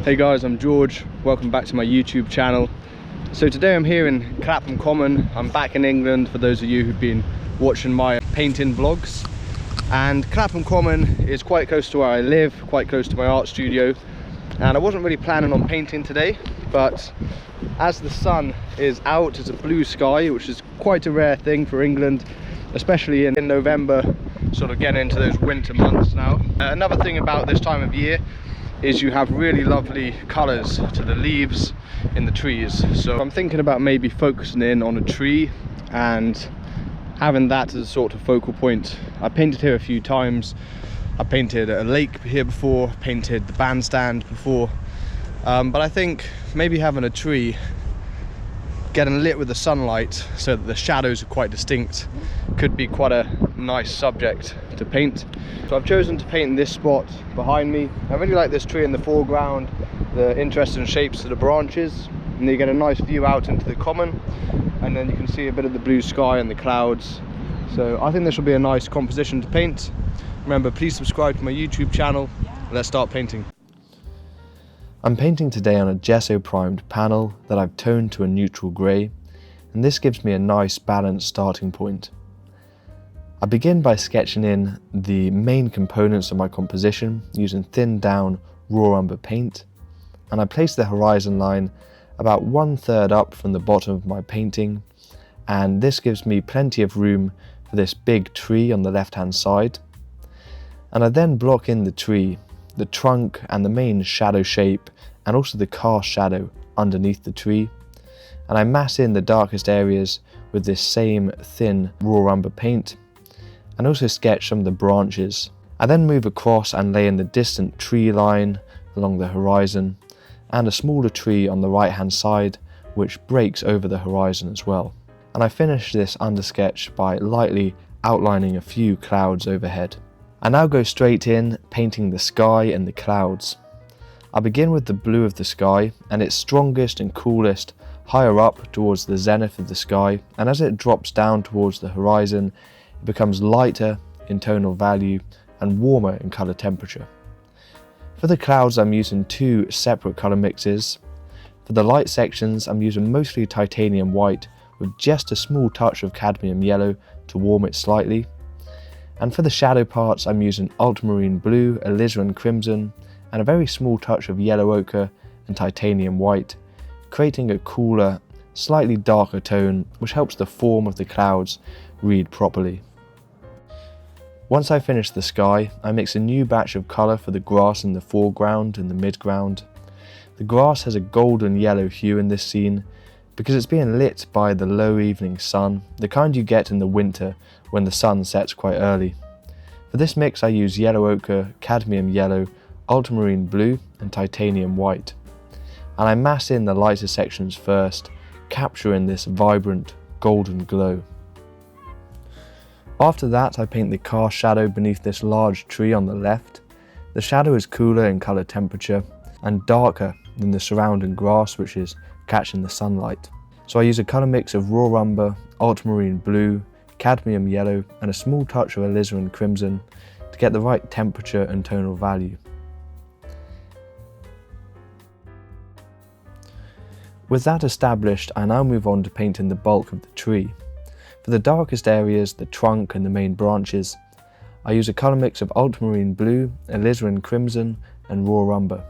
Hey guys, I'm George. Welcome back to my YouTube channel. So today I'm here in Clapham Common. I'm back in England for those of you who've been watching my painting vlogs. And Clapham Common is quite close to where I live, quite close to my art studio. And I wasn't really planning on painting today, but as the sun is out, it's a blue sky, which is quite a rare thing for England, especially in November, sort of getting into those winter months now. Another thing about this time of year is you have really lovely colours to the leaves in the trees. So I'm thinking about maybe focusing in on a tree and having that as a sort of focal point. I painted here a few times. I painted a lake here before, painted the bandstand before, but I think maybe having a tree getting lit with the sunlight so that the shadows are quite distinct could be quite a nice subject to paint. So I've chosen to paint this spot behind me. I really like this tree in the foreground, the interesting shapes of the branches, and you get a nice view out into the common, and then you can see a bit of the blue sky and the clouds. So I think this will be a nice composition to paint. Remember, please subscribe to my YouTube channel. Let's start painting. I'm painting today on a gesso primed panel that I've toned to a neutral grey, and this gives me a nice balanced starting point. I begin by sketching in the main components of my composition using thinned down raw umber paint, and I place the horizon line about 1/3 up from the bottom of my painting, and this gives me plenty of room for this big tree on the left hand side. And I then block in the tree, the trunk and the main shadow shape, and also the cast shadow underneath the tree, and I mass in the darkest areas with this same thin raw umber paint, and also sketch some of the branches. I then move across and lay in the distant tree line along the horizon, and a smaller tree on the right hand side which breaks over the horizon as well. And I finish this undersketch by lightly outlining a few clouds overhead. I now go straight in, painting the sky and the clouds. I begin with the blue of the sky, and it's strongest and coolest higher up towards the zenith of the sky, and as it drops down towards the horizon, it becomes lighter in tonal value and warmer in colour temperature. For the clouds, I'm using two separate colour mixes. For the light sections, I'm using mostly titanium white with just a small touch of cadmium yellow to warm it slightly. And for the shadow parts, I'm using ultramarine blue, alizarin crimson, and a very small touch of yellow ochre and titanium white, creating a cooler, slightly darker tone which helps the form of the clouds read properly. Once I finish the sky, I mix a new batch of colour for the grass in the foreground and the midground. The grass has a golden yellow hue in this scene because it's being lit by the low evening sun, the kind you get in the winter when the sun sets quite early. For this mix I use yellow ochre, cadmium yellow, ultramarine blue and titanium white. And I mass in the lighter sections first, capturing this vibrant golden glow. After that I paint the cast shadow beneath this large tree on the left. The shadow is cooler in colour temperature and darker than the surrounding grass which is catching the sunlight. So I use a colour mix of raw umber, ultramarine blue, cadmium yellow and a small touch of alizarin crimson to get the right temperature and tonal value. With that established, I now move on to painting the bulk of the tree. For the darkest areas, the trunk and the main branches, I use a colour mix of ultramarine blue, alizarin crimson and raw umber.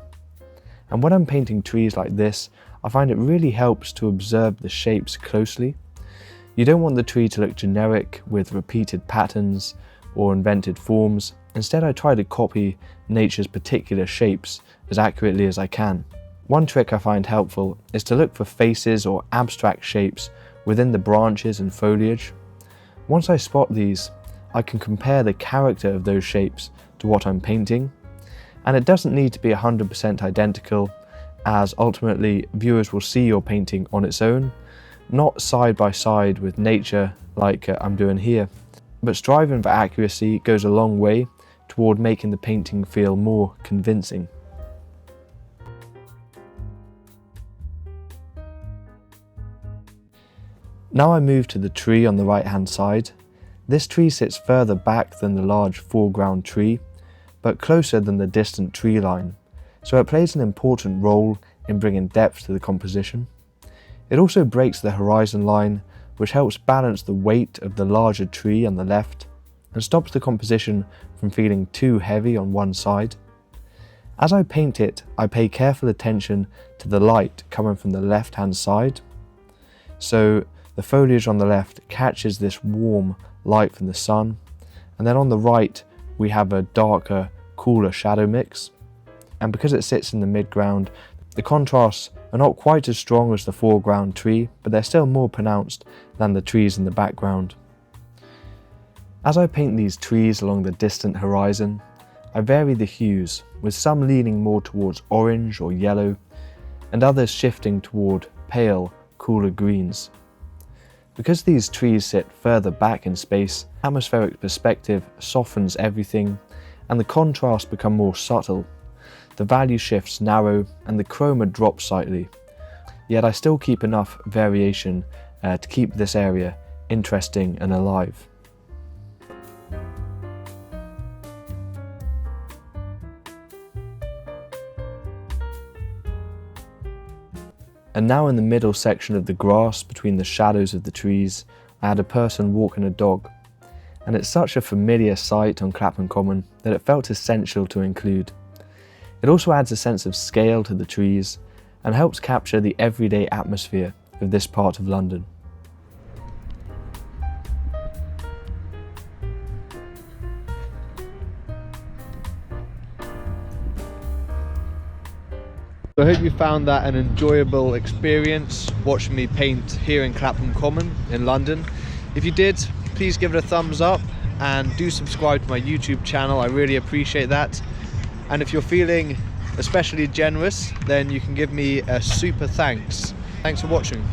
And when I'm painting trees like this, I find it really helps to observe the shapes closely. You don't want the tree to look generic with repeated patterns or invented forms. Instead, I try to copy nature's particular shapes as accurately as I can. One trick I find helpful is to look for faces or abstract shapes within the branches and foliage. Once I spot these, I can compare the character of those shapes to what I'm painting. And it doesn't need to be 100% identical, as ultimately viewers will see your painting on its own, not side by side with nature like I'm doing here. But striving for accuracy goes a long way toward making the painting feel more convincing. Now I move to the tree on the right hand side. This tree sits further back than the large foreground tree, but closer than the distant tree line, so it plays an important role in bringing depth to the composition. It also breaks the horizon line, which helps balance the weight of the larger tree on the left and stops the composition from feeling too heavy on one side. As I paint it, I pay careful attention to the light coming from the left-hand side. So the foliage on the left catches this warm light from the sun, and then on the right we have a darker, cooler shadow mix. And because it sits in the midground, the contrasts are not quite as strong as the foreground tree, but they're still more pronounced than the trees in the background. As I paint these trees along the distant horizon, I vary the hues, with some leaning more towards orange or yellow, and others shifting toward pale, cooler greens. Because these trees sit further back in space, atmospheric perspective softens everything, and the contrasts become more subtle. The value shifts narrow, and the chroma drops slightly, yet I still keep enough variation to keep this area interesting and alive. And now in the middle section of the grass between the shadows of the trees, I had a person walking a dog. And it's such a familiar sight on Clapham Common that it felt essential to include. It also adds a sense of scale to the trees and helps capture the everyday atmosphere of this part of London. I hope you found that an enjoyable experience watching me paint here in Clapham Common in London. If you did, please give it a thumbs up and do subscribe to my YouTube channel. I really appreciate that. And if you're feeling especially generous, then you can give me a super thanks. Thanks for watching.